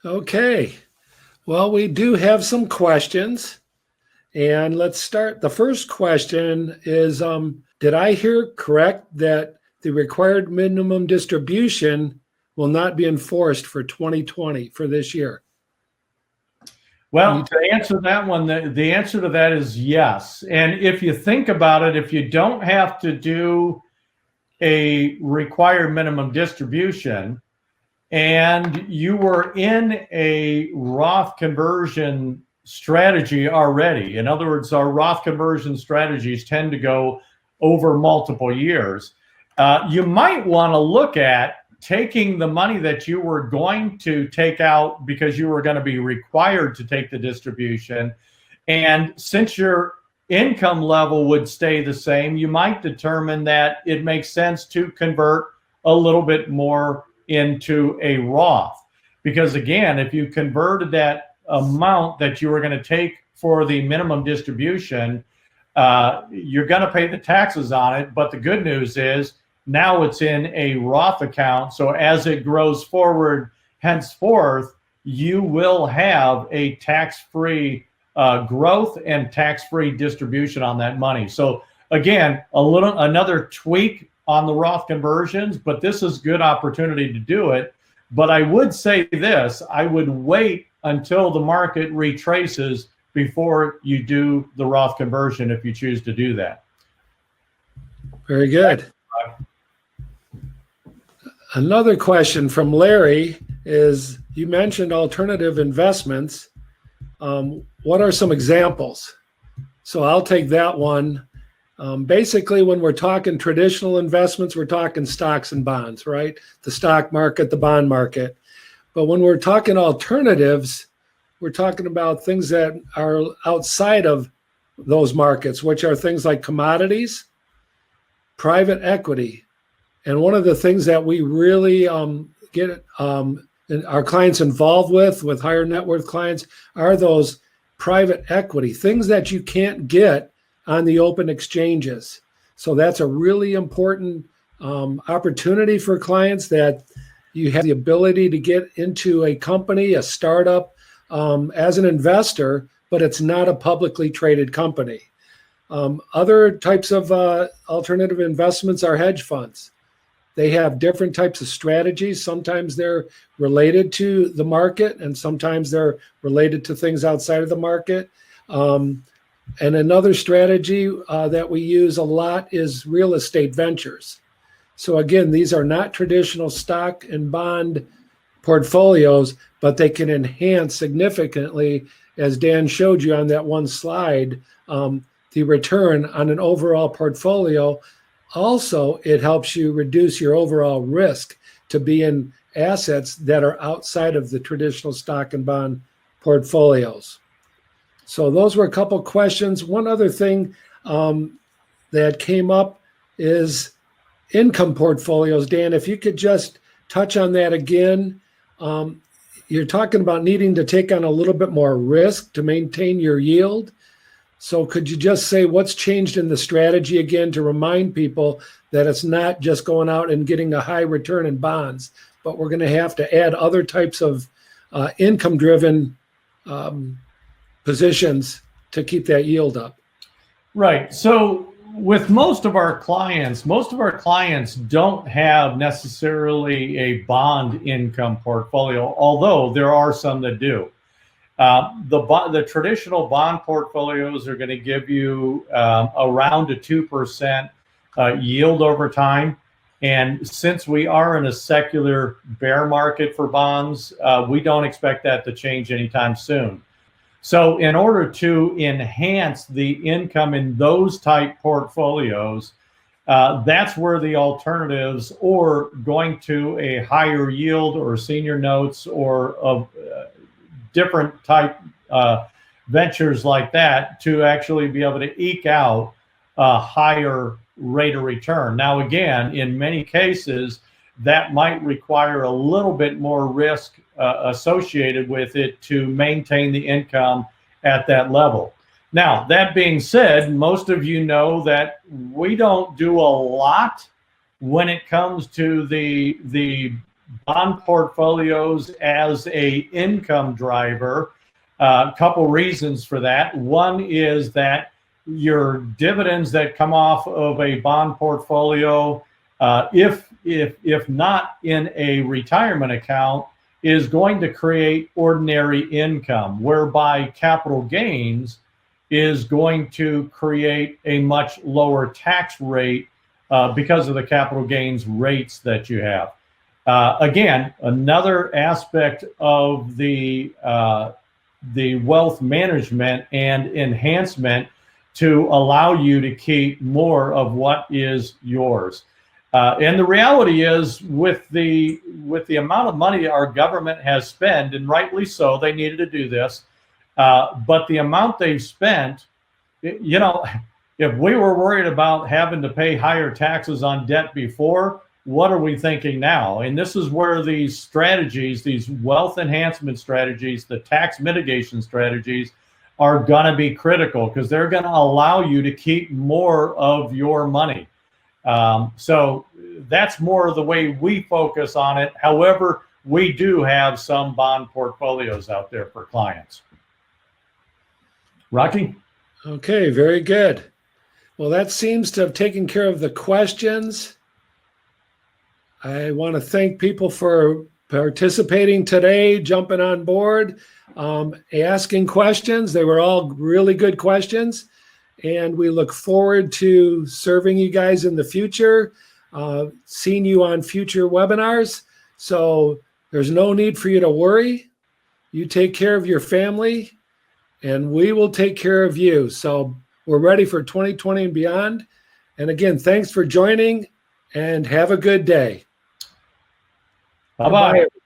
Okay. Well, we do have some questions, and let's start. The first question is, did I hear correct that the required minimum distribution will not be enforced for 2020 for this year? Well, to answer that one, the answer to that is yes. And if you think about it, if you don't have to do a required minimum distribution and you were in a Roth conversion strategy already, in other words, our Roth conversion strategies tend to go over multiple years, you might want to look at taking the money that you were going to take out because you were going to be required to take the distribution. And since your income level would stay the same, you might determine that it makes sense to convert a little bit more into a Roth. Because again, if you converted that amount that you were going to take for the minimum distribution, you're going to pay the taxes on it. But the good news is now it's in a Roth account. So as it grows forward, henceforth, you will have a tax-free growth and tax-free distribution on that money. So again, another tweak on the Roth conversions, but this is good opportunity to do it. But I would say this, I would wait until the market retraces before you do the Roth conversion if you choose to do that. Very good. Another question from Larry is, you mentioned alternative investments. What are some examples? So I'll take that one. Basically, when we're talking traditional investments, we're talking stocks and bonds, right? The stock market, the bond market. But when we're talking alternatives, we're talking about things that are outside of those markets, which are things like commodities, private equity. And one of the things that we really get our clients involved with higher net worth clients, are those private equity, things that you can't get on the open exchanges. So that's a really important opportunity for clients, that you have the ability to get into a company, a startup, as an investor, but it's not a publicly traded company. Other types of alternative investments are hedge funds. They have different types of strategies. Sometimes they're related to the market, and sometimes they're related to things outside of the market. And another strategy that we use a lot is real estate ventures. So again, these are not traditional stock and bond portfolios, but they can enhance significantly, as Dan showed you on that one slide, the return on an overall portfolio. Also, it helps you reduce your overall risk to be in assets that are outside of the traditional stock and bond portfolios. So those were a couple questions. One other thing that came up is income portfolios. Dan, if you could just touch on that again. You're talking about needing to take on a little bit more risk to maintain your yield. So could you just say what's changed in the strategy again, to remind people that it's not just going out and getting a high return in bonds, but we're going to have to add other types of income-driven positions to keep that yield up? Right. So with most of our clients don't have necessarily a bond income portfolio, although there are some that do. The traditional bond portfolios are going to give you around a 2% yield over time. And since we are in a secular bear market for bonds, we don't expect that to change anytime soon. So in order to enhance the income in those type portfolios, that's where the alternatives, or going to a higher yield or senior notes or of different type ventures like that, to actually be able to eke out a higher rate of return. Now, again, in many cases, that might require a little bit more risk associated with it to maintain the income at that level. Now, that being said, most of you know that we don't do a lot when it comes to the bond portfolios as a income driver. A couple reasons for that. One is that your dividends that come off of a bond portfolio, if not in a retirement account, is going to create ordinary income, whereby capital gains is going to create a much lower tax rate because of the capital gains rates that you have. Again, another aspect of the wealth management and enhancement to allow you to keep more of what is yours. And the reality is, with the amount of money our government has spent, and rightly so, they needed to do this, but the amount they've spent, you know, if we were worried about having to pay higher taxes on debt before, what are we thinking now? And this is where these strategies, these wealth enhancement strategies, the tax mitigation strategies are going to be critical, because they're going to allow you to keep more of your money. So that's more the way we focus on it. However, we do have some bond portfolios out there for clients. Rocky? Okay, very good. Well, that seems to have taken care of the questions. I want to thank people for participating today, jumping on board, asking questions. They were all really good questions, and we look forward to serving you guys in the future, seeing you on future webinars. So there's no need for you to worry. You take care of your family, and we will take care of you. So we're ready for 2020 and beyond. And again, thanks for joining, and have a good day. Bye-bye. Goodbye.